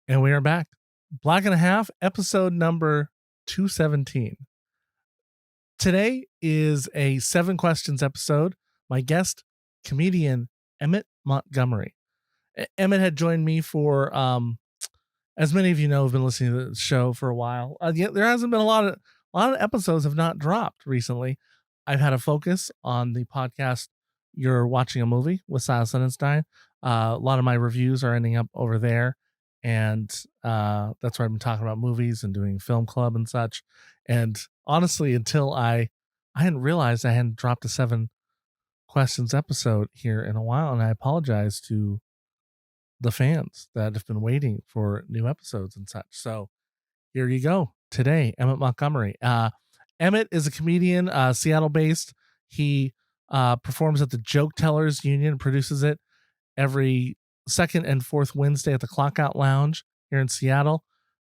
And we are back. Black and a Half, episode number 217. Today is a 7 questions episode. My guest, comedian Emmett Montgomery. Emmett had joined me for, as many of you know, have been listening to the show for a while. There hasn't been a lot of episodes have not dropped recently. I've had a focus on the podcast. You're watching a movie with Silas Lidenstein. A lot of my reviews are ending up over there. And that's where I've been talking about movies and doing film club and such. And honestly, until I hadn't realized I hadn't dropped a 7 questions episode here in a while. And I apologize to the fans that have been waiting for new episodes and such. So here you go. Today, Emmett Montgomery. Emmett is a comedian, Seattle based. He performs at the Joke Tellers Union, produces it every second and fourth Wednesday at the Clockout Lounge here in Seattle.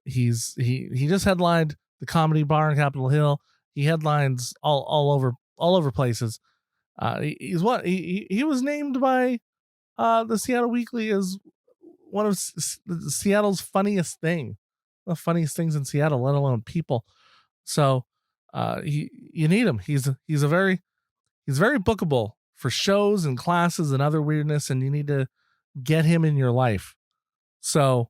He just headlined the Comedy Bar in Capitol Hill. He headlines all over places. He was named by the Seattle Weekly as one of Seattle's funniest things in Seattle, let alone people. So you need him. He's very bookable for shows and classes and other weirdness, and you need to get him in your life. So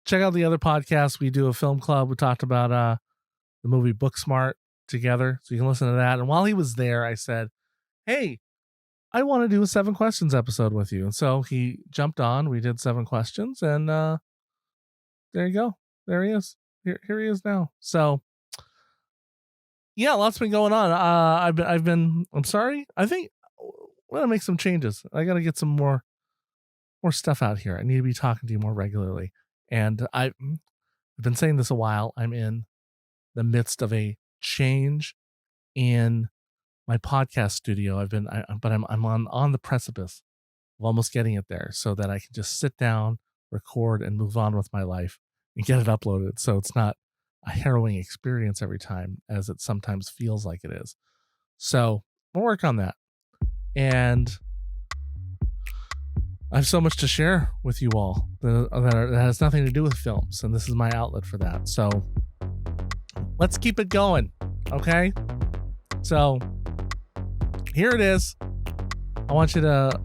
check out the other podcasts. We do a film club. We talked about the movie Booksmart together, so you can listen to that. And while he was there, I said, hey, I want to do a 7 questions episode with you. And so he jumped on. We did 7 questions, and there you go. There he is. Here he is now. So yeah, lots been going on. I'm sorry. I think I'm gonna make some changes. I gotta get some more stuff out here. I need to be talking to you more regularly. And I've been saying this a while. I'm in the midst of a change in my podcast studio. I'm on the precipice of almost getting it there, so that I can just sit down, record, and move on with my life and get it uploaded. So it's not a harrowing experience every time, as it sometimes feels like it is. So we'll work on that. And I have so much to share with you all that has nothing to do with films, and this is my outlet for that. So let's keep it going, okay? So here it is. I want you to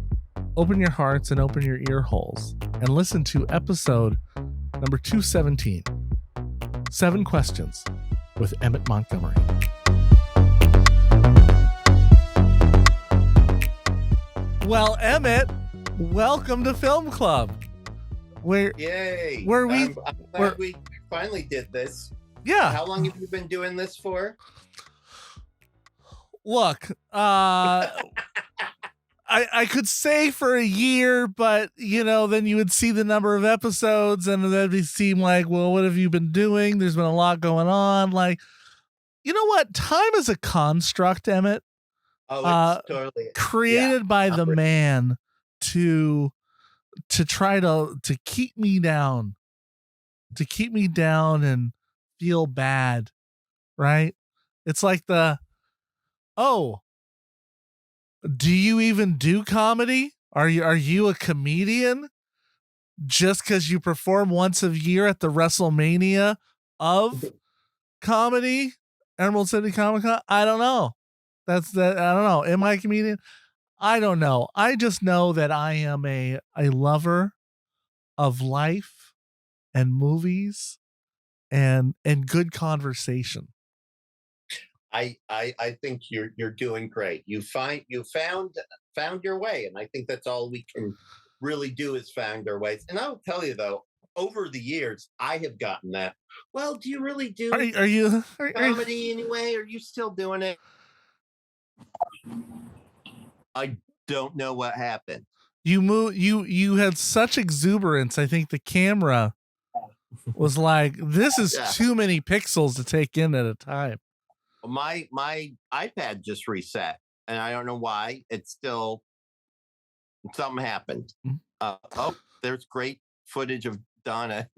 open your hearts and open your ear holes and listen to episode number 217, 7 questions with Emmett Montgomery. Well, Emmett, welcome to Film Club. Yay! I'm glad we finally did this. Yeah. How long have you been doing this for? Look, I could say for a year, but then you would see the number of episodes and that'd seem like, well, what have you been doing? There's been a lot going on. Like, you know what? Time is a construct, Emmett. Oh, it's totally created by the man to try to keep me down, and feel bad, right? It's like do you even do comedy? Are you a comedian just because you perform once a year at the WrestleMania of comedy, Emerald City Comic Con? I don't know. I don't know. Am I a comedian? I don't know. I just know that I am a lover of life and movies and good conversation. I think you're doing great. You found your way, and I think that's all we can really do is find our ways. And I'll tell you though, over the years, I have gotten that. Well, do you really do comedy anyway? Are you still doing it? I don't know what happened. You had such exuberance. I think the camera was like, this is too many pixels to take in at a time. My iPad just reset, and I don't know why. It's still something happened. There's great footage of Donna.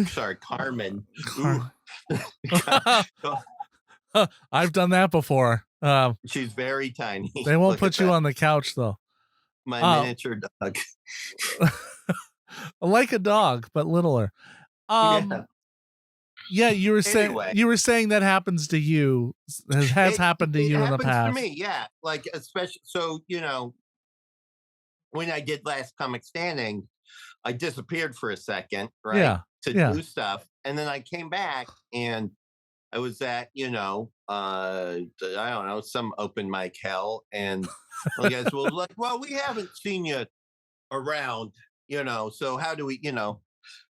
Sorry, Carmen. I've done that before. She's very tiny. They won't put you on the couch though. My miniature dog. Like a dog, but littler. Yeah. Yeah, Anyway, you were saying that happens to you, has happened to it you in the happens to past. me. Yeah, like especially so when I did Last Comic Standing, I disappeared for a second, right, Yeah, to yeah. do stuff, and then I came back and I was at I don't know, some open mic hell, and the guys were like, "Well, we haven't seen you around, so how do we,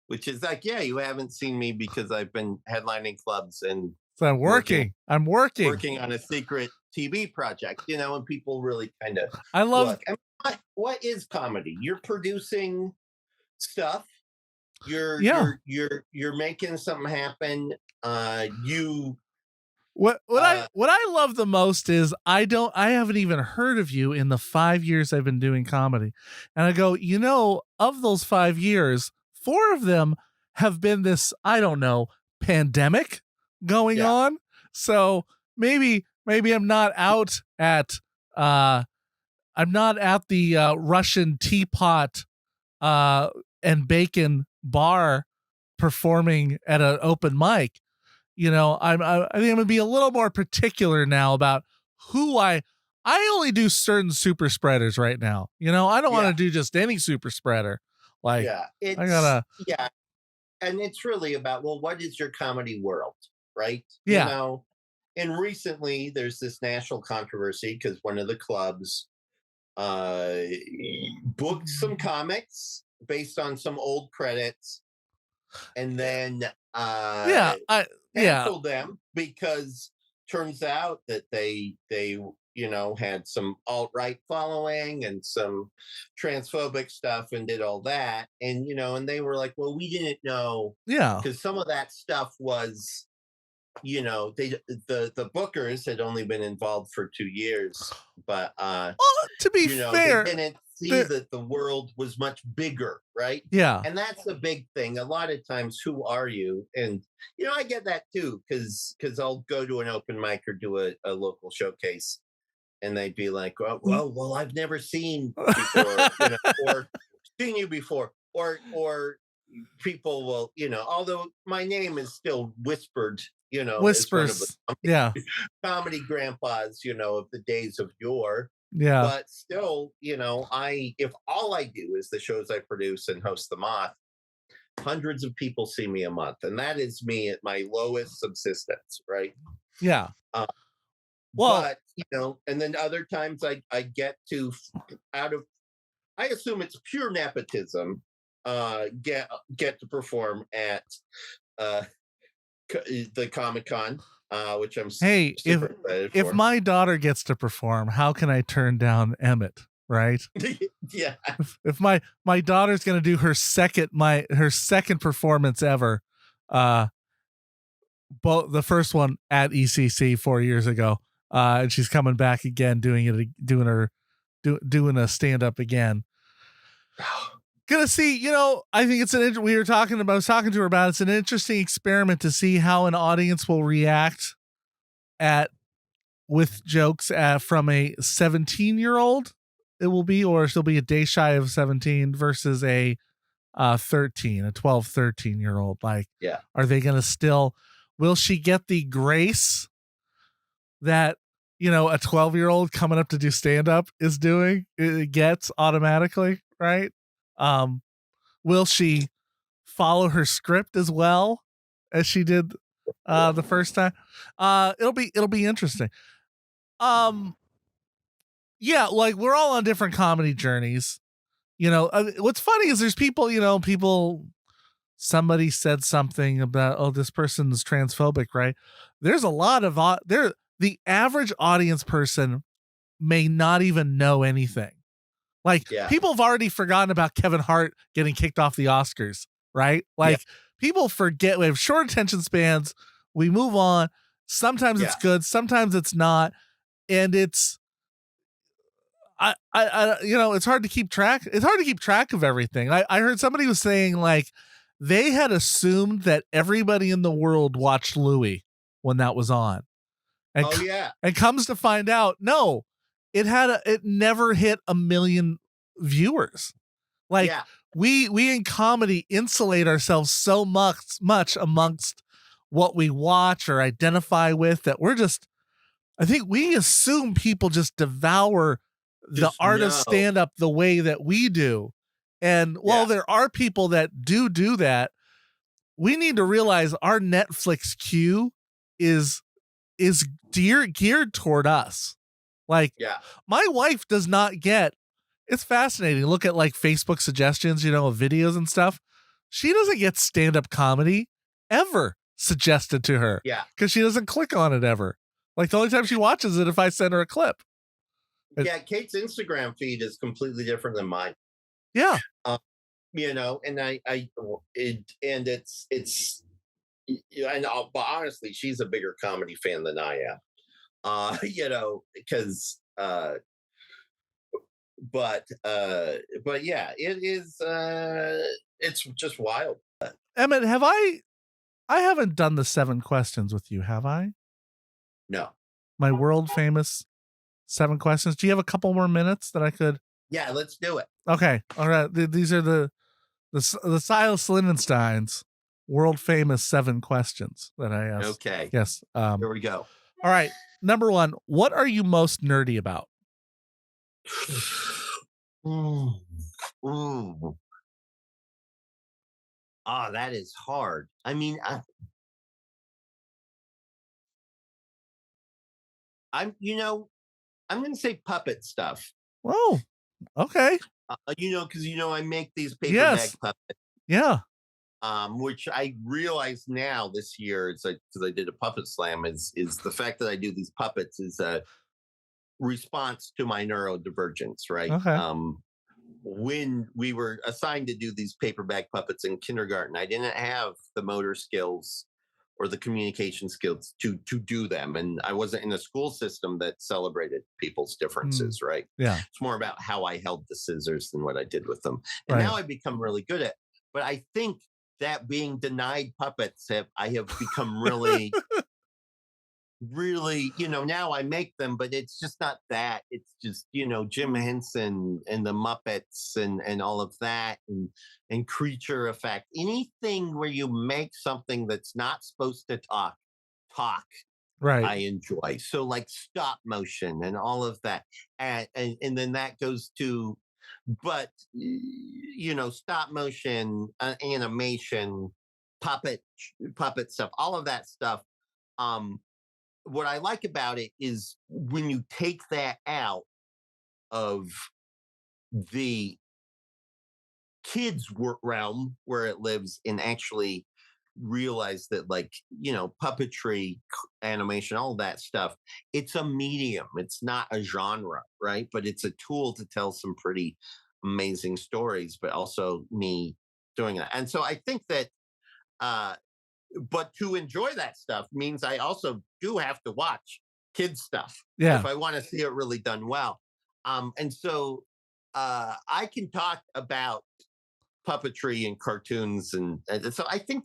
which is like, yeah, you haven't seen me because I've been headlining clubs and So I'm working working. I'm working. working on a secret TV project, and people really kind of I love. look. I mean, what is comedy? You're producing stuff. You're Yeah. you're you're you're making something happen. You What uh I love the most is I haven't even heard of you in the 5 years I've been doing comedy. And I go, of those 5 years, 4 of them have been this, I don't know, pandemic going yeah, on. So maybe uh I'm not at the Russian teapot uh and bacon bar performing at an open mic. I think I'm gonna be a little more particular now about who I only do certain super spreaders right now. I don't want yeah, to do just any super spreader. Like yeah. I gotta, Yeah, and it's really about, well, what is your comedy world, right? yeah, And recently there's this national controversy because one of the clubs uh booked some comics based on some old credits, and then yeah, yeah, canceled them because turns out that they had some alt-right following and some transphobic stuff and did all that, and they were like, well, we didn't know, yeah. because some of that stuff was, they the bookers had only been involved for 2 years, but To be they fair, didn't see the that the world was much bigger, right? yeah, And that's the big thing. A lot of times, who are you? And I get that too, because I'll go to an open mic or do a local showcase, and they'd be like, well, I've never seen before, or seen you before, or people will, although my name is still whispered, as one of the whispers. Yeah, comedy grandpas, of the days of yore. yeah, But still, I if all I do is the shows I produce and host the Moth, hundreds of people see me a month, and that is me at my lowest subsistence, right? yeah. Uh, Well, but and then other times I get to, out of, I assume it's pure nepotism, get to perform at uh, the Comic Con, which I'm hey, super excited if for. my daughter gets to perform, how can I turn down Emmett? Right? Yeah, If my daughter's gonna do her second performance ever, uh both the first one at ECC 4 years ago, and she's coming back again doing a stand up again. Gonna see, I think I was talking to her about, it's an interesting experiment to see how an audience will react at with jokes from a 17-year-old. It will be, or she'll be a day shy of 17 versus a 13, a 12, 13-year old. Like, yeah, are they going to still, will she get the grace that, a 12-year-old coming up to do stand up is doing? It gets automatically, right? Um, will she follow her script as well as she did the first time? It'll be interesting. Um, yeah, like we're all on different comedy journeys. What's funny is there's people, somebody said something about, oh, this person's transphobic, right? There's a lot of the average audience person may not even know anything. Like, yeah, people have already forgotten about Kevin Hart getting kicked off the Oscars, right? yeah, Like, people forget. We have short attention spans. We move on. Sometimes it's yeah. good, sometimes it's not, and it's it's hard to keep track. It's hard to keep track of everything. I heard somebody was saying, like, they had assumed that everybody in the world watched Louis when that was on, and Oh yeah, and comes to find out, no, it never hit 1 million viewers. Like, yeah. we in comedy insulate ourselves so much amongst what we watch or identify with that we're just, I think we assume people just devour the Just art of no. stand up the way that we do. And while Yeah. there are people that do that, we need to realize our Netflix queue is geared toward us. Like, Yeah. my wife does not get, it's fascinating. Look at like Facebook suggestions, of videos and stuff. She doesn't get stand-up comedy ever suggested to her Yeah. because she doesn't click on it ever. Like, the only time she watches it if I send her a clip. Yeah. Kate's Instagram feed is completely different than mine. Yeah. Um, and it's and but honestly, she's a bigger comedy fan than I am. Because but yeah, it is it's just wild. Emmett, I haven't done the 7 questions with you, have I? No. My world famous 7 questions. Do you have a couple more minutes that I could? Yeah, let's do it. Okay. All right. These are the Silas Lindenstein's world famous 7 questions that I asked. Okay. Yes. Here we go. All right. Number 1, what are you most nerdy about? Ooh. Ooh. Oh, that is hard. I mean, I'm going to say puppet stuff. Oh, okay. Because I make these paper bag Yes. puppets. Yeah. Which I realize now this year, it's like because I did a puppet slam, is the fact that I do these puppets is a response to my neurodivergence, right? Okay. When we were assigned to do these paper bag puppets in kindergarten, I didn't have the motor skills or the communication skills to do them, and I wasn't in a school system that celebrated people's differences, right? Yeah. It's more about how I held the scissors than what I did with them, and Right. now I've become really good at. But I think that being denied puppets, I have become really really, now I make them, but it's just not that. It's just, Jim Henson and the Muppets and all of that and creature effect. Anything where you make something that's not supposed to talk, Right. I enjoy. So like stop motion and all of that. And then that goes to but stop motion, animation, puppet puppet stuff, all of that stuff. Um what I like about it is when you take that out of the realm where it lives and actually realize that, like, puppetry, animation, all that stuff, it's a medium. It's not a genre, right? But it's a tool to tell some pretty amazing stories, but also me doing that. And so I think that uh but to enjoy that stuff means I also do have to watch kids stuff Yeah. if I want to see it really done well. And so I can talk about puppetry and cartoons, and so I think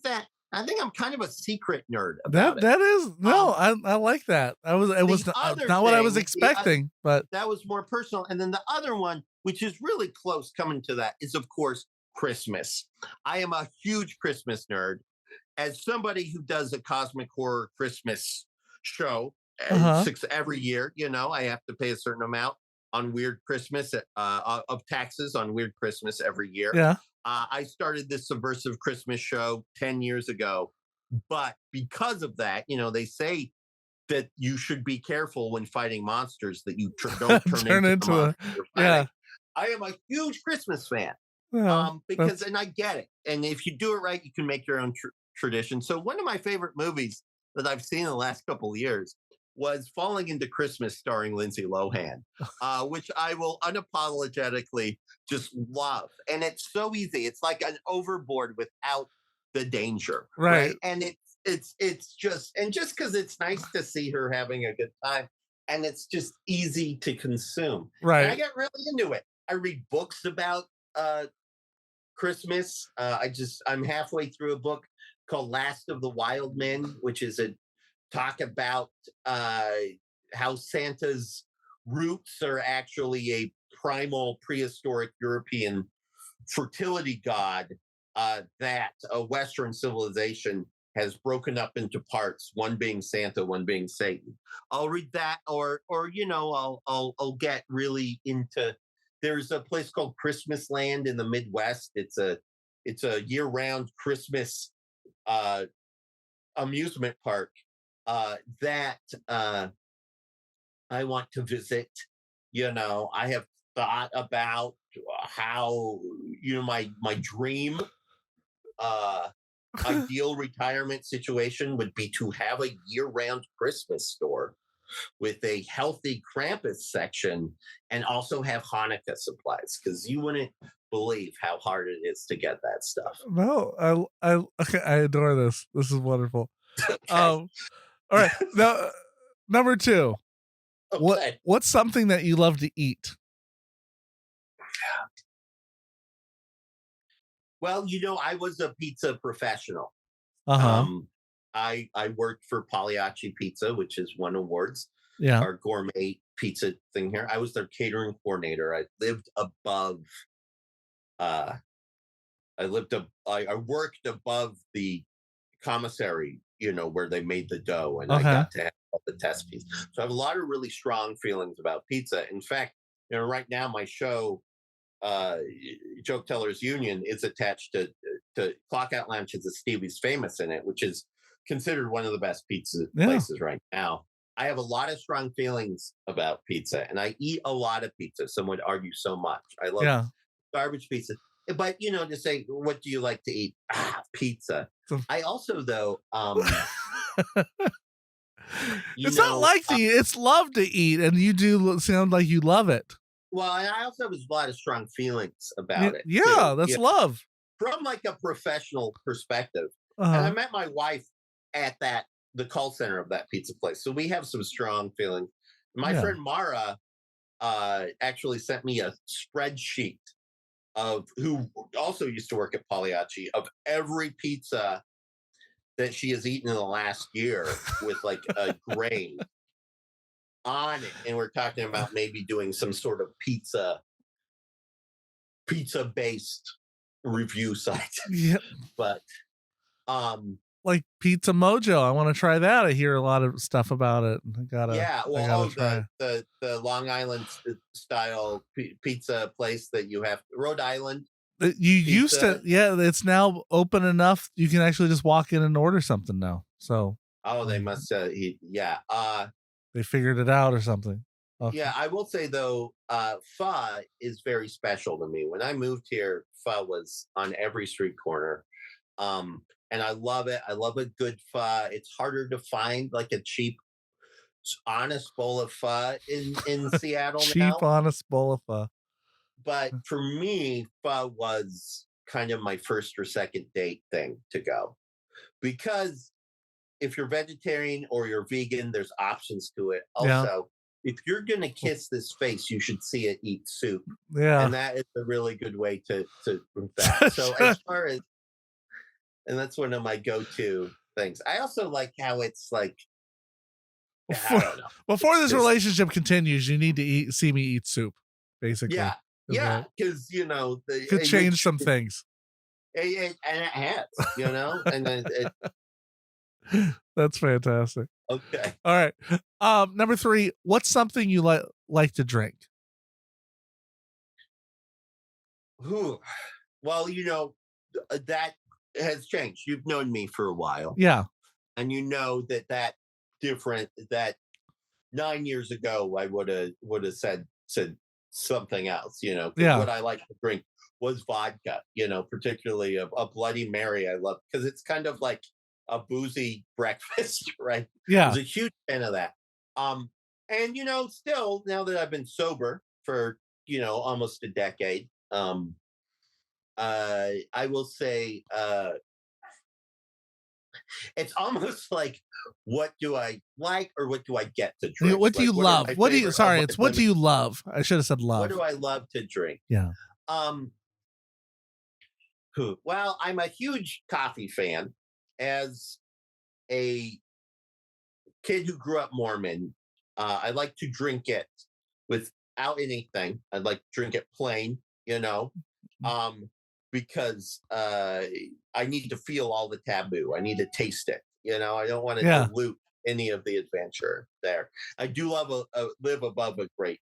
I'm kind of a secret nerd about it. That is, no, Um, I like that. It the was not, other not what I was thing, expecting, but that was more personal, and then the other one, which is really close coming to that, is of course Christmas. I am a huge Christmas nerd as somebody who does a cosmic horror Christmas show uh-huh. every year. I have to pay a certain amount on Weird Christmas of taxes on Weird Christmas every year. Yeah. I started this subversive Christmas show 10 years ago, but because of that, they say that you should be careful when fighting monsters, that you don't turn Turn into the into monster you're yeah. fighting. I am a huge Christmas fan. Yeah. Because That's and I get it, and if you do it right, you can make your own tradition. So one of my favorite movies that I've seen in the last couple of years was Falling into Christmas, starring Lindsay Lohan, which I will unapologetically just love. And it's so easy. It's like an overboard without the danger, right. right? And it's just because it's nice to see her having a good time, and it's just easy to consume. And I Right. got really into it. I read books about uh, Christmas. I'm halfway through a book called Last of the Wild Men, which is a talk about how Santa's roots are actually a primal prehistoric European fertility god that a Western civilization has broken up into parts, one being Santa, one being Satan. I'll read that, or I'll get really into. There's a place called Christmas Land in the Midwest. It's a year-round Christmas uh, amusement park that I want to visit. I have thought about how my dream uh, ideal retirement situation would be to have a year-round Christmas store with a healthy Krampus section and also have Hanukkah supplies because you wouldn't believe how hard it is to get that stuff. No, okay, I adore this. This is wonderful. Okay. All right. Now, number 2. Okay. What's something that you love to eat? Well, I was a pizza professional. Uh-huh. Um, I worked for Pagliacci Pizza, which is won awards, Yeah. our gourmet pizza thing here. I was their catering coordinator. Uh, I worked above the commissary, where they made the dough, and I Okay. got to have all the test pieces. So I have a lot of really strong feelings about pizza. In fact, right now my show, uh, Joke Tellers Union, is attached to Clock Out Lounge, has a Stevie's Famous in it, which is considered one of the best pizza Yeah. places right now. I have a lot of strong feelings about pizza, and I eat a lot of pizza. Some would argue so much. I love Yeah. garbage pizza. But to say, what do you like to eat? Pizza. So- I also, though, It's not like to eat, it's love to eat, and you do sound like you love it. well, and I also have a lot of strong feelings about it Yeah, too. that's love. From like a professional perspective. And I Uh-huh. met my wife at the call center of that pizza place, so we have some strong feelings. My Yeah. friend Mara actually sent me a spreadsheet of who also used to work at Pagliacci of every pizza that she has eaten in the last year with like a grade on it, and we're talking about maybe doing some sort of pizza based review site. Yeah. But Like Pizza Mojo. I want to try that. I hear a lot of stuff about it. yeah, I gotta try. the Long Island style pizza place that you have, Rhode Island You used to, pizza. yeah, it's now open enough. You can actually just walk in and order something now. So Oh, they must yeah. they figured it out or something. Okay. Yeah, I will say though, pho is very special to me. When I moved here, pho was on every street corner. And I love it. I love a good pho. It's harder to find like a cheap, honest bowl of pho in Seattle Cheap, now. honest bowl of pho. But for me, pho was kind of my first or second date thing to go. Because if you're vegetarian or you're vegan, there's options to it. Yeah. Also, if you're gonna kiss this face, you should see it eat soup. Yeah. And that is a really good way to that. So as far as, and that's one of my go-to things. I also like how it's like, I don't know. Before this Just, relationship continues, you need to see me eat soup, basically. yeah, yeah, because Could change some things. and it has, and then That's fantastic. okay. All right. Number 3, what's something you like to drink? Whew. Well, that has changed. You've known me for a while, Yeah. and that different that 9 years ago I would have said something else. 'Cause Yeah. what I like to drink was vodka. Particularly a Bloody Mary. I love because it's kind of like a boozy breakfast, right? I Yeah. was a huge fan of that. And still now that I've been sober for almost a decade, I will say it's almost like what do I like or what do I get to drink? What do Like you what are love? my What do you favorite sorry, wait, it's let what do me you love? I should have said what love. do I love to drink? Yeah. Um well, I'm a huge coffee fan. As a kid who grew up Mormon, I like to drink it without anything. I'd like to drink it plain. because I need to feel all the taboo. I need to taste it. I don't want to Yeah. dilute any of the adventure there. I do love live above a great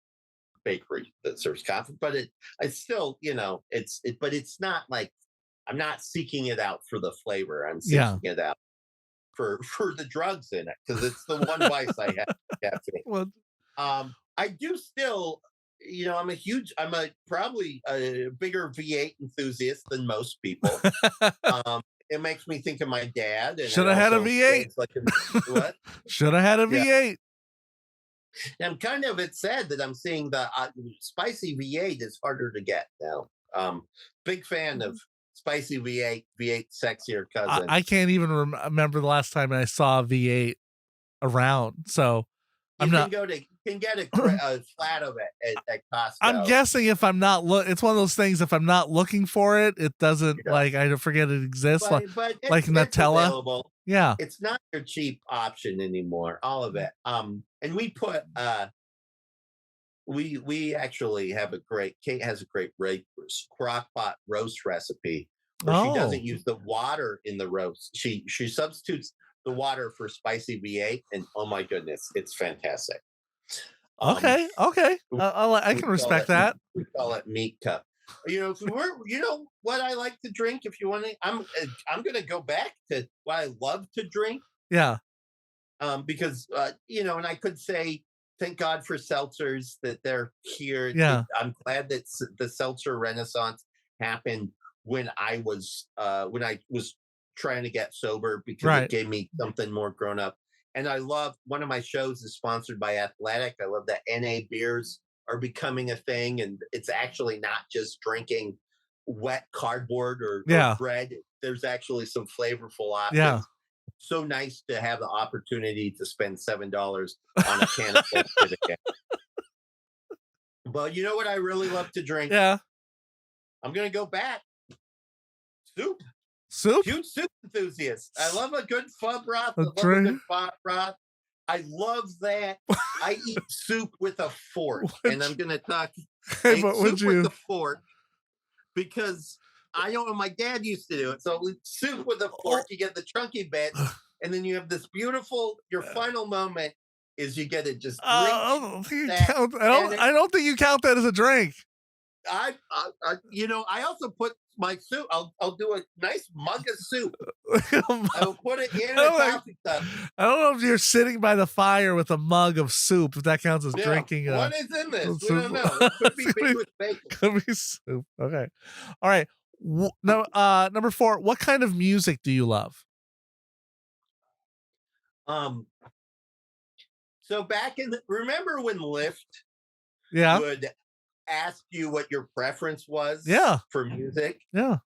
bakery that serves coffee, but it's still, but it's not like I'm not seeking it out for the flavor. I'm Yeah. seeking it out for the drugs in it because it's the one vice I have. Caffeine. Well, I do still, I'm a probably a bigger V8 enthusiast than most people. Um, it makes me think of my dad, and should it have had a also V8. feels like what? Should have had a Yeah, V8. and kind of it's sad that I'm seeing the spicy V8 is harder to get now. Big fan of spicy V8, V8 sexier cousin. I can't even remember the last time I saw a V8 around. So I'm You can not. go to you can get a flat of it at I'm Costco. guessing if I'm not it's one of those things. If I'm not looking for it, it doesn't Yeah. like I forget it exists. But Like it's Nutella. available. Yeah. It's not your cheap option anymore. All of it. And we put we actually have a great Kate has a great crock pot roast recipe where she Oh. doesn't use the water in the roast. She substitutes the water for spicy V8, and oh my goodness, it's fantastic. Um, Okay. Okay. I we can call respect it that. we call it meat cup. If we're what I like to drink. If you want to, I'm going to go back to what I love to drink. Yeah. Because and I could say thank God for seltzers that they're here. Yeah. I'm glad that the seltzer renaissance happened when I was trying to get sober because it Right. gave me something more grown up. And I love one of my shows is sponsored by Athletic. I love that NA beers are becoming a thing, and it's actually not just drinking wet cardboard or Yeah. bread. There's actually some flavorful Yeah. options. So nice to have the opportunity to spend $7 on a can of bullshit again. But you know what I really love to drink? Yeah. I'm gonna go back. Soup. Soup. Huge soup enthusiast. I love a good pho broth. A I love a drink. good pot broth. I love that. I eat soup with a fork, and I'm gonna talk. I Hey, eat but would soup with you? the fork because I know my dad used to do it. So with soup with a Oh, fork, you get the chunky bits, and then you have this beautiful. Your final moment is you get to just drink I don't think you that, count. and I don't think you count that as a drink. I also put my soup. I'll do a nice mug of soup. I I will put it in a don't, like, coffee cup. I don't know if you're sitting by the fire with a mug of soup, if that counts as Yeah, drinking what is in a this? We soup. don't know. It could be It's made with bacon. could be soup. Okay. All right. No, number 4. What kind of music do you love? Um, so remember when Lyft Yeah. would ask you what your preference was Yeah. for music? Yeah.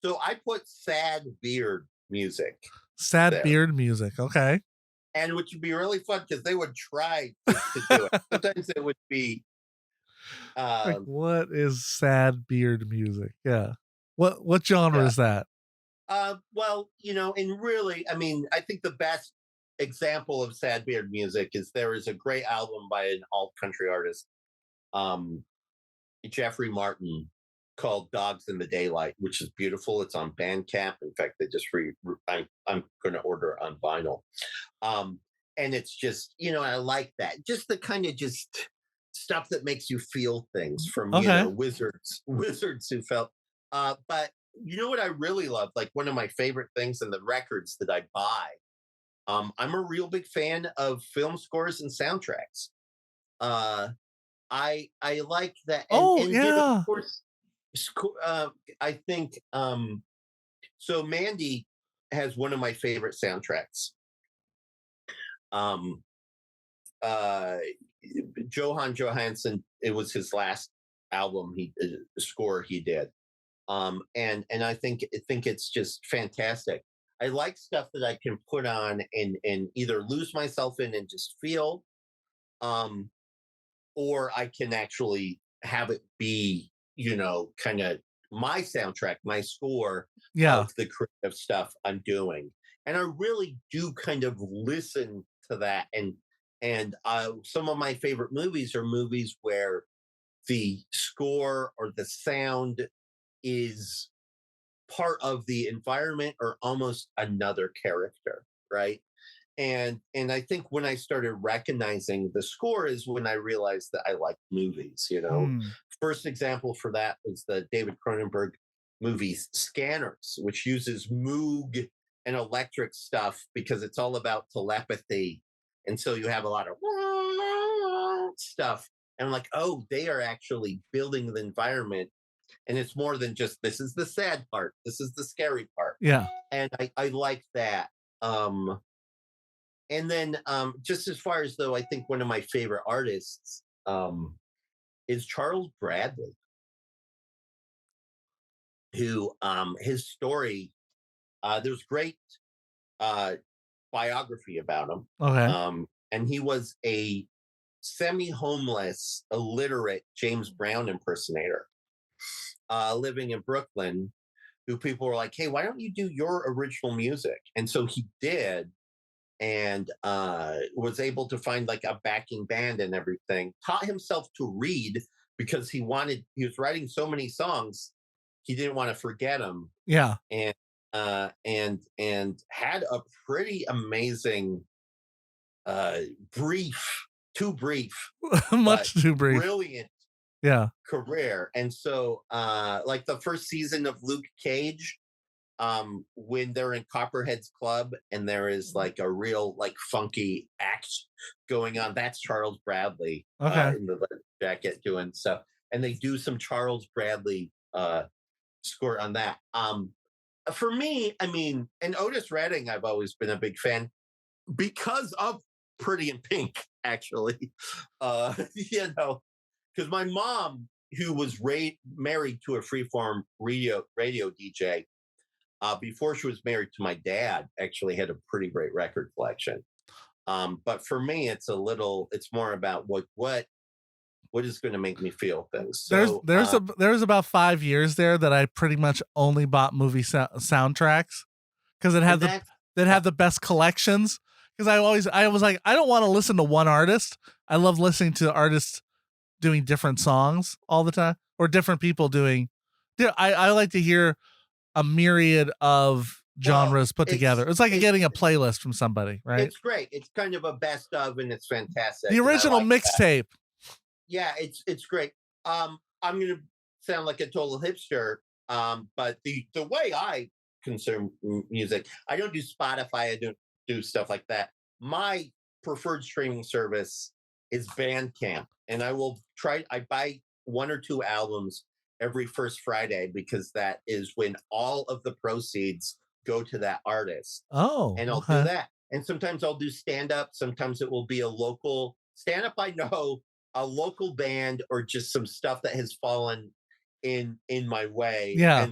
So I put sad beard music Sad there. beard music. Okay. And which would be really fun because they would try to do it. Sometimes it would be Like, um, what is sad beard music? Yeah. What genre yeah. is that? Well, and really, I mean, I think the best example of sad beard music is there is a great album by an alt country artist, um, Jeffrey Martin, called "Dogs in the Daylight," which is beautiful. It's on Bandcamp. In fact, they just I'm going to order it on vinyl. And it's just, I like that. Just the kind of just stuff that makes you feel things from, Okay. wizards who felt. But you know what I really love? Like one of my favorite things in the records that I buy. I'm a real big fan of film scores and soundtracks. Uh, I like that, Oh, and yeah. of course, I think so. Mandy has one of my favorite soundtracks. Um, uh, Johan Johansson, it was his last album score he did. And I think it's just fantastic. I like stuff that I can put on and either lose myself in and just feel, um, or I can actually have it be, kind of my soundtrack, my score Yeah. of the creative stuff I'm doing. And I really do kind of listen to that. And some of my favorite movies are movies where the score or the sound is part of the environment or almost another character, right? And I think when I started recognizing the score is when I realized that I like movies. Mm. First example for that was the David Cronenberg movie Scanners, which uses Moog and electric stuff because it's all about telepathy, and so you have a lot of stuff. And I'm like, oh, they are actually building the environment, and it's more than just this is the sad part, this is the scary part, Yeah. and I like that. Um, and then just as far as though, I think one of my favorite artists is Charles Bradley, who his story, there's great uh, biography about him. Okay. And he was a semi-homeless, illiterate James Brown impersonator living in Brooklyn, who people were like, hey, why don't you do your original music? And so he did, and was able to find like a backing band and everything. Taught himself to read because he was writing so many songs, he didn't want to forget them, Yeah. and and had a pretty amazing, uh, brief, too brief, but Much too brief. brilliant Yeah. career. And so, like the first season of Luke Cage, when they're in Copperhead's club and there is like a real like funky act going on, that's Charles Bradley Okay. in the leather jacket doing stuff, and they do some Charles Bradley score on that. For me, I mean, and Otis Redding, I've always been a big fan because of Pretty in Pink, actually. Because my mom, who was married to a freeform radio DJ, before she was married to my dad, actually had a pretty great record collection. But for me, it's more about what is going to make me feel things. So There's about 5 years there that I pretty much only bought movie soundtracks because it had and the that's that had the best collections. Because I was like, I don't want to listen to one artist. I love listening to artists doing different songs all the time, or different people doing. Yeah, I like to hear a myriad of well, genres put together. It's like it's getting a playlist from somebody, right? it's great. It's kind of a best of, and it's fantastic, The and I original like that. mixtape. Yeah, it's great. I'm gonna sound like a total hipster, but the way I consume music, I don't do Spotify. I don't do stuff like that. My preferred streaming service is Bandcamp, and I buy one or two albums every first Friday because that is when all of the proceeds go to that artist, Oh, and I'll do okay. that. And sometimes I'll do stand up. Sometimes it will be a local stand up. I know a local band or just some stuff that has fallen in my way. Yeah.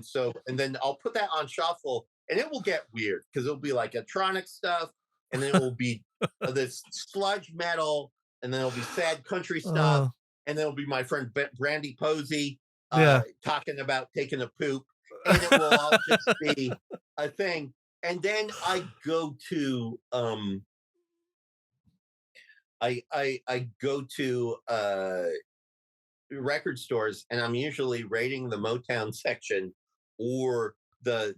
And then I'll put that on shuffle, and it will get weird because it'll be like electronic stuff, and then it will be this sludge metal, and then it'll be sad country stuff, Uh, and then it'll be my friend Brandy Posey yeah. talking about taking a poop, and it will all just be a thing. And then I go to record stores, and I'm usually rating the Motown section or the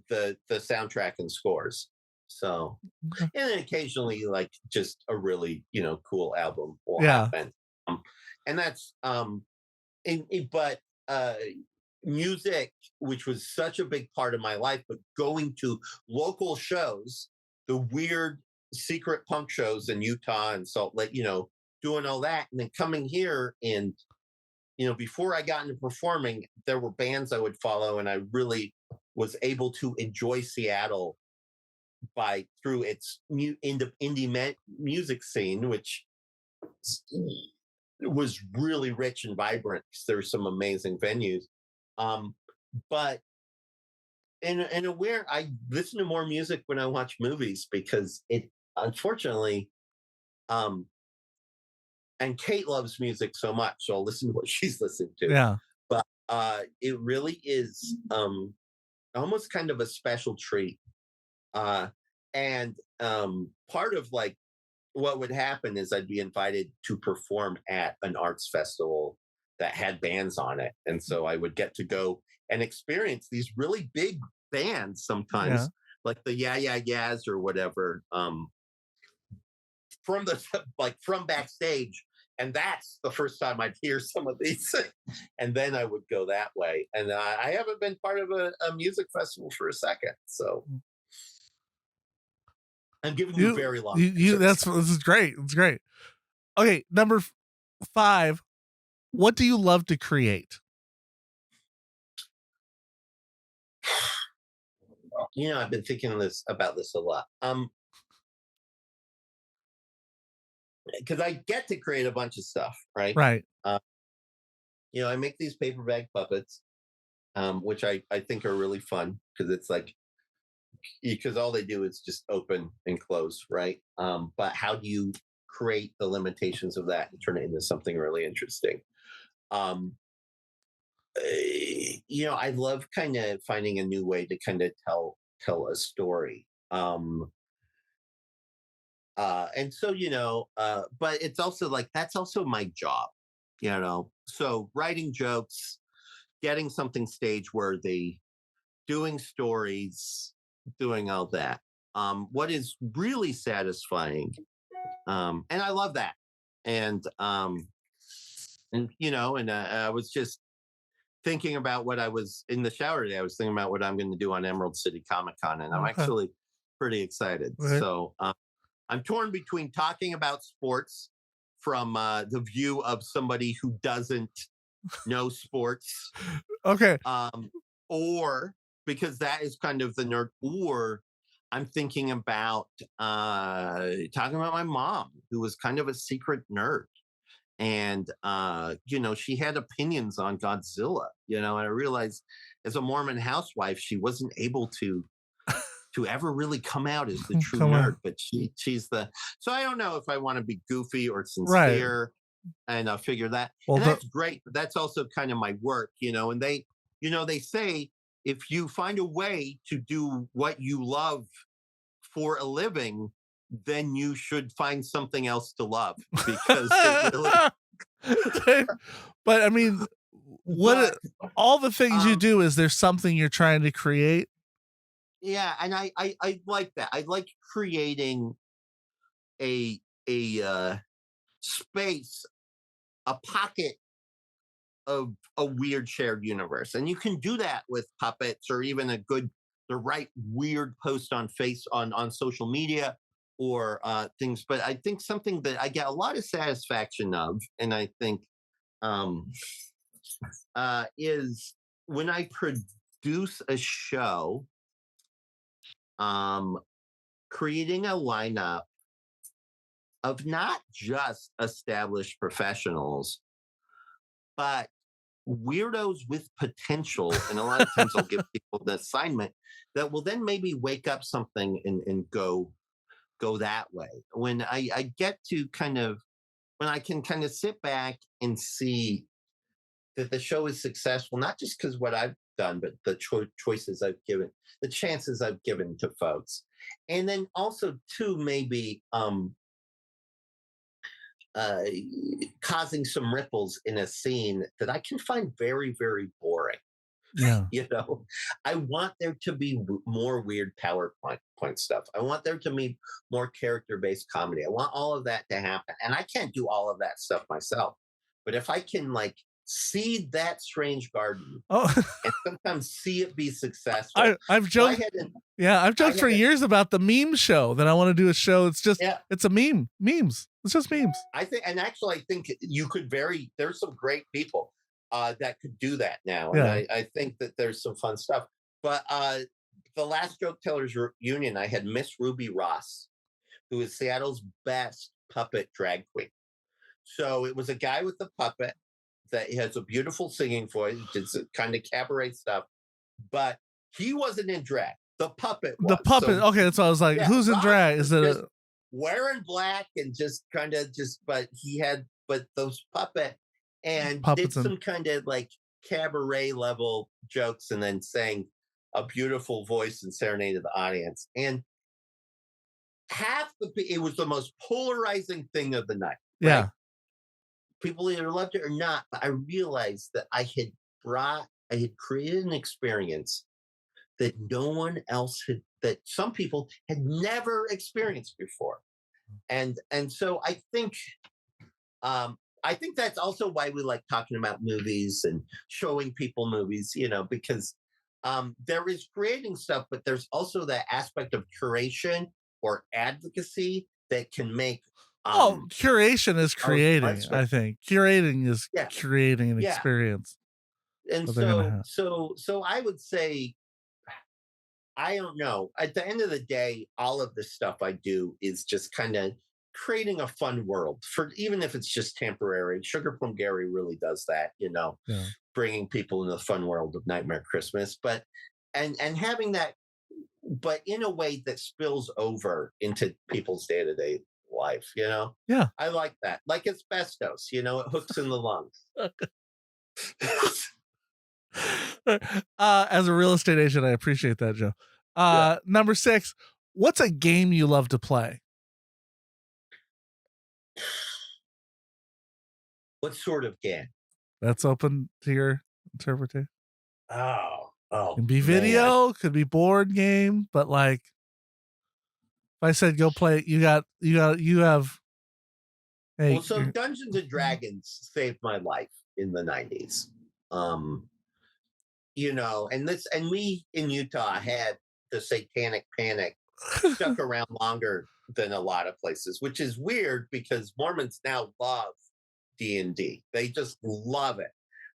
soundtrack and scores. So, Okay. and then occasionally like just a really cool album will Yeah. happen. Um, and that's but uh music, which was such a big part of my life, but going to local shows, the weird secret punk shows in Utah and Salt Lake, doing all that, and then coming here, and before I got into performing, there were bands I would follow, and I really was able to enjoy Seattle by through its indie music scene, which was really rich and vibrant. There were some amazing venues. Um, but in a where I listen to more music when I watch movies because it unfortunately, um, and Kate loves music so much, so I'll listen to what she's listening to. Yeah. But it really is almost kind of a special treat. Uh, and part of like what would happen is I'd be invited to perform at an arts festival that had bands on it. And so I would get to go and experience these really big bands Yeah. sometimes, like the Yeah Yeah Yeahs or whatever, from the like from backstage. And that's the first time I'd hear some of these. And then I would go that way. And I haven't been part of a music festival for a second. So I'm giving you very long answers. This is great. It's great. Okay, number 5. What do you love to create? I've been thinking about this a lot. Because I get to create a bunch of stuff, right? Right. Uh, I make these paper bag puppets, which I think are really fun because it's like because all they do is just open and close, right? But how do you create the limitations of that and turn it into something really interesting? Um, I love kind of finding a new way to kind of tell a story. And so but it's also like that's also my job, so writing jokes, getting something stage worthy, doing stories, doing all that. What is really satisfying, and I love that. And I was just thinking about what I was in the shower today. I was thinking about what I'm going to do on Emerald City Comic Con, and I'm Okay. actually pretty excited. Okay. So I'm torn between talking about sports from the view of somebody who doesn't know sports, Okay. or because that is kind of the nerd, or I'm thinking about talking about my mom, who was kind of a secret nerd. And she had opinions on Godzilla, and I realized as a Mormon housewife, she wasn't able to ever really come out as the true Come nerd, on. but she's the so I don't know if I want to be goofy or Right. sincere, and I figure that, Well, and that's great, but that's also kind of my work, and they say if you find a way to do what you love for a living, then you should find something else to love because it really. but I mean, But all the things you um do, is there something you're trying to create? yeah, and I like that. I like creating a space, a pocket of a weird shared universe. And you can do that with puppets or even the right weird post on social media or things. But I think something that I get a lot of satisfaction of, and I think um, is when I produce a show, um, creating a lineup of not just established professionals, but weirdos with potential. And a lot of times I'll give people the assignment that will then maybe wake up something and go that way. When I get to when I can kind of sit back and see that the show is successful, not just because what I've done, but the choices I've given, the chances I've given to folks. And then also too, maybe uh, causing some ripples in a scene that I can find very, very boring. Yeah. You know, I want there to be more weird PowerPoint point stuff. I want there to be more character based comedy. I want all of that to happen. And I can't do all of that stuff myself. But if I can like seed that strange garden Oh, and sometimes see it be I successful. I've So I joked. had an, Yeah, I've I joked for had a, years about the meme show that I want to do a show. yeah, It's a memes. It's just memes. I think, and actually, I think you could there's some great people that could do that now. And Yeah. I think that there's some fun stuff. But the last Joke Tellers reunion, I had Miss Ruby Ross, who is Seattle's best puppet drag queen. So it was a guy with a puppet that has a beautiful singing voice, did kind of cabaret stuff, but he wasn't in drag. The puppet The was. puppet. So Okay, so I was like, yeah, who's in Ross drag? was Is it just wearing black and just kind of but he had, but those puppet and did puppets and some kind of like cabaret level jokes and then sang a beautiful voice and serenaded the audience. And it was the most polarizing thing of the night, right? yeah. People either loved it or not, but I realized that I had created an experience that no one else had, that some people had never experienced before. And so I think that's also why we like talking about movies and showing people movies, because there is creating stuff, but there's also that aspect of curation or advocacy that can make Well, curation is our creating, I think. Curating is yeah, creating an yeah. experience And that they're gonna so have. so I would say, I don't know. At the end of the day, all of the stuff I do is just kind of creating a fun world for, even if it's just temporary. Sugar Plum Gary really does that, Yeah. bringing people into the fun world of Nightmare Christmas, but and having that, but in a way that spills over into people's day to day life. Yeah. I like that, like asbestos. It hooks in the lungs. As a real estate agent, I appreciate that, Joe. Yeah. Number 6, what's a game you love to play? What sort of game? That's open to your interpretation. Oh Can be man. video, could be board game, but like if I said go play it, you have Well, hey, so Dungeons and Dragons saved my life in the 90s. Um, and we in Utah had the Satanic Panic stuck around longer than a lot of places, which is weird because Mormons now love D&D. They just love it.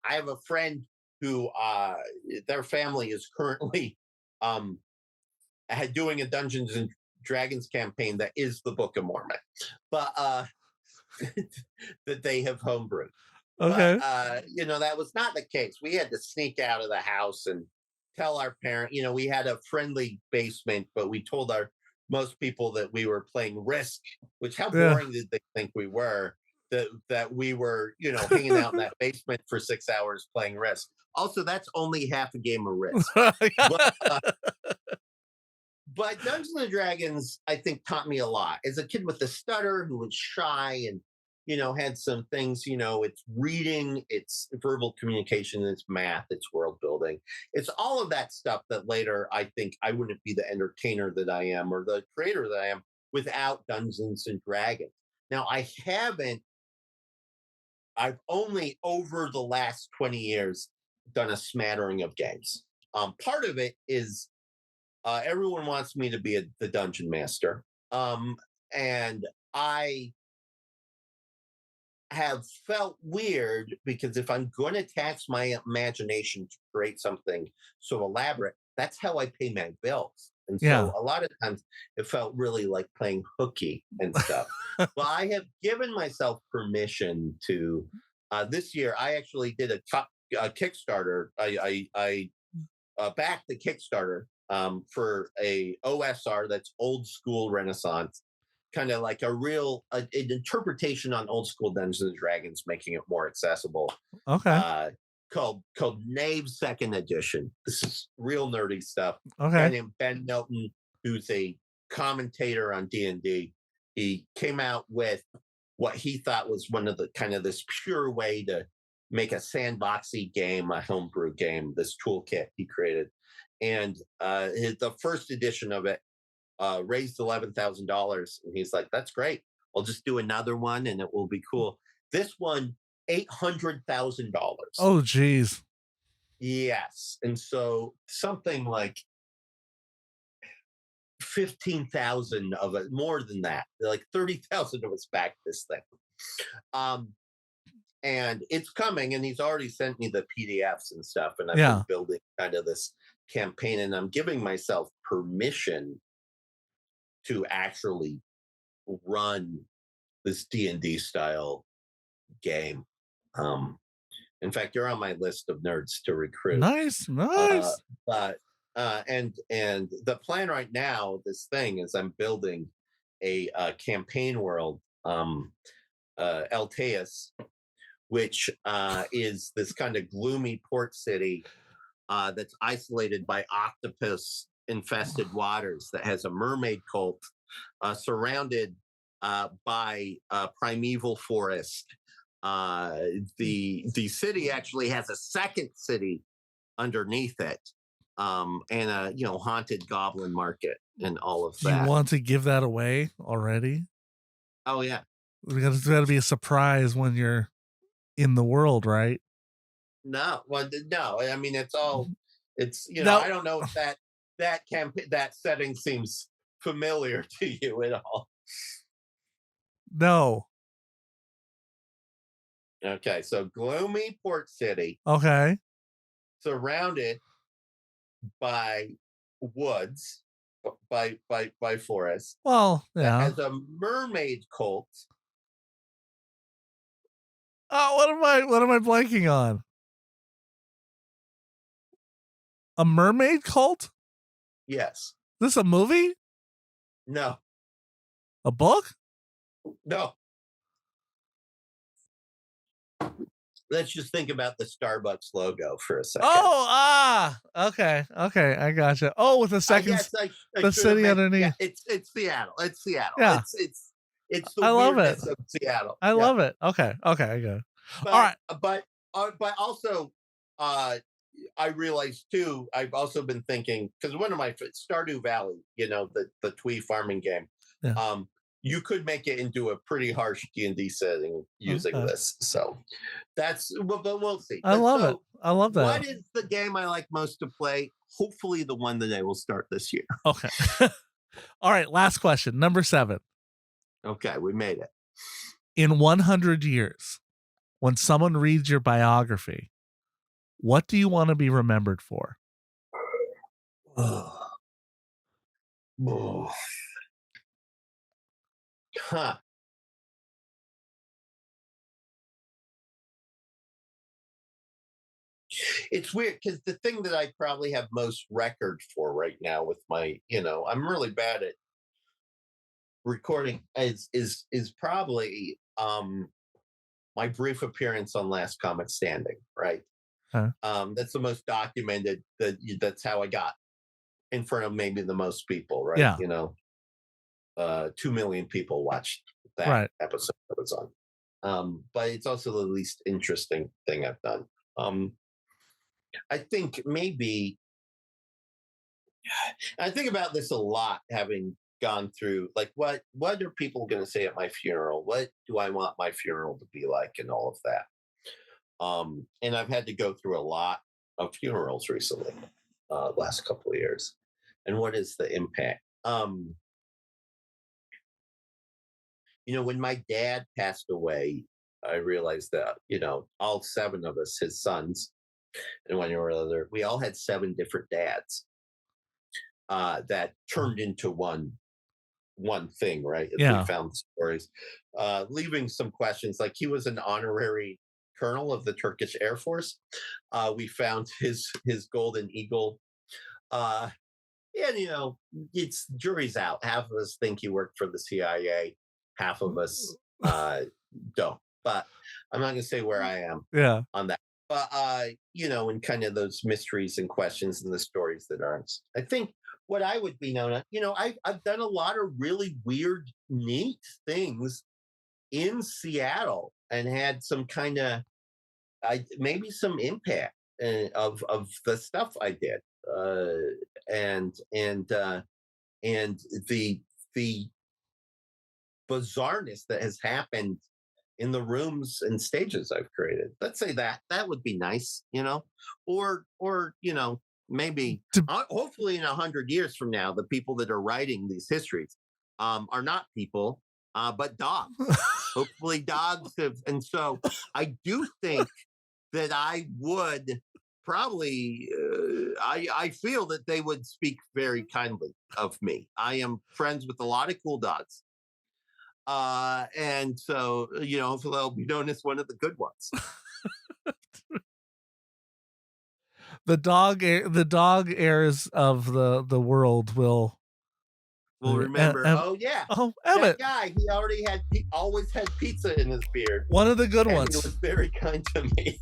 I have a friend who their family is currently um doing a Dungeons and Dragons campaign that is the Book of Mormon. But that they have homebrewed. But okay. that was not the case. We had to sneak out of the house and tell our parent. We had a friendly basement, but we told our most people that we were playing Risk. Which, how Yeah. boring did they think we were? That we were, hanging out in that basement for 6 hours playing Risk. Also, that's only half a game of Risk. But but Dungeons and Dragons, I think, taught me a lot. As a kid with a stutter who was shy and, had some things, it's reading, it's verbal communication, it's math, it's world building. It's all of that stuff that later I think I wouldn't be the entertainer that I am or the creator that I am without Dungeons and Dragons. Now, I've only over the last 20 years done a smattering of games. Part of it is everyone wants me to be the dungeon master. And I have felt weird because if I'm going to tax my imagination to create something so elaborate, that's how I pay my bills. And so Yeah. a lot of times it felt really like playing hooky and stuff. Well, I have given myself permission to. This year, I actually did a Kickstarter. I backed the Kickstarter for a OSR that's old school Renaissance, kind of like an interpretation on old school Dungeons and Dragons, making it more accessible. Okay. Uh, called Knave Second Edition. This is real nerdy stuff. Guy Okay. named Ben Milton, who's a commentator on D&D, he came out with what he thought was one of the kind of this pure way to make a sandboxy game, a homebrew game. This toolkit he created, and the first edition of it raised $11,000, and he's like, "That's great. I'll just do another one, and it will be cool." This one, $800,000. Oh geez. Yes, and so something like 15,000 of it, more than that, like 30,000 of us backed this thing. Um, and it's coming, and he's already sent me the PDFs and stuff, and I've Yeah. been building kind of this campaign, and I'm giving myself permission to actually run this D&D style game. Um, in fact, you're on my list of nerds to recruit. Nice. Uh, Nice. but and the plan right now, this thing is I'm building a campaign world, Alteus, which is this kind of gloomy port city that's isolated by octopus infested waters that has a mermaid cult surrounded by primeval forest. The city actually has a second city underneath it, and a haunted goblin market and all of You that. want to give that away already? Oh yeah. Because it's got to be a surprise when you're in the world, right? No, well, no. I mean, it's all. It's No, I don't know if that setting seems familiar to you at all. no. Okay, so gloomy port city, Okay. surrounded by woods, by forest, Well, that yeah. has a mermaid cult. Oh, what am I blanking on? A mermaid cult? Yes. This a movie? No. A book? No. Let's just think about the Starbucks logo for a second. Okay, I gotcha. Oh, with the I second, guess I the should have city mentioned. Yeah, underneath. it's Seattle. It's Seattle. Yeah, It's the I love it. weirdness of Seattle. I Yeah, love it. Okay, I got it. All but right. but also, uh, I realized too. I've also been thinking because one of my Stardew Valley, the Twee farming game. Yeah. You could make it into a pretty harsh D&D setting using Okay. this. So but we'll see. I But love it. so, I love that. what is the game I like most to play? Hopefully, the one that I will start this year. Okay. All right. Last question. Number 7. Okay, we made it. In 100 years, when someone reads your biography, what do you want to be remembered for? Oh. Oh. Huh. It's weird because the thing that I probably have most record for right now with my, I'm really bad at recording is probably my brief appearance on Last Comic Standing, right? Huh? That's the most documented. That's how I got in front of maybe the most people, right? Yeah. 2 million people watched that Right. episode that was on. But it's also the least interesting thing I've done. I think maybe I think about this a lot, having gone through like what are people going to say at my funeral? What do I want my funeral to be like, and all of that. And I've had to go through a lot of funerals recently, last couple of years. And what is the impact? When my dad passed away, I realized that, all 7 of us, his sons, and one or other, we all had 7 different dads that turned into one thing, right? As we Yeah. found stories, leaving some questions. Like, he was an honorary colonel of the Turkish Air Force. We found his golden eagle. And it's jury's out. Half of us think he worked for the CIA. Half of us don't. But I'm not going to say where I am Yeah. on that. But and kind of those mysteries and questions and the stories that aren't. I think what I would be known as, I've done a lot of really weird, neat things in Seattle and had some kind of, maybe some impact of the stuff I did, and the bizarreness that has happened in the rooms and stages I've created. Let's say that would be nice, or maybe hopefully in 100 years from now, the people that are writing these histories are not people, but dogs. Hopefully dogs have, and so I do think that I would probably, I feel that they would speak very kindly of me. I am friends with a lot of cool dogs. And so, hopefully I'll be known as one of the good ones. The dog heirs of the world will remember. Oh yeah, Emmett, that guy. He always had pizza in his beard. one of the good And ones. he was very kind to me.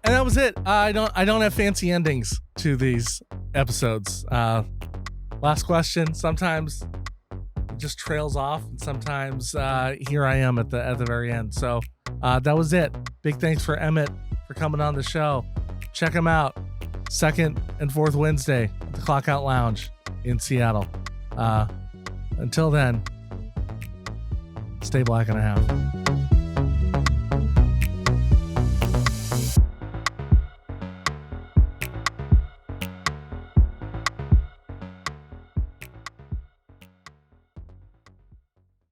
And that was it. I don't have fancy endings to these episodes. Last question. Sometimes it just trails off, and sometimes here I am at the very end. So That was it. Big thanks for Emmett for coming on the show. Check him out. Second and fourth Wednesday at the Clockout Lounge in Seattle. Until then, stay black and a half.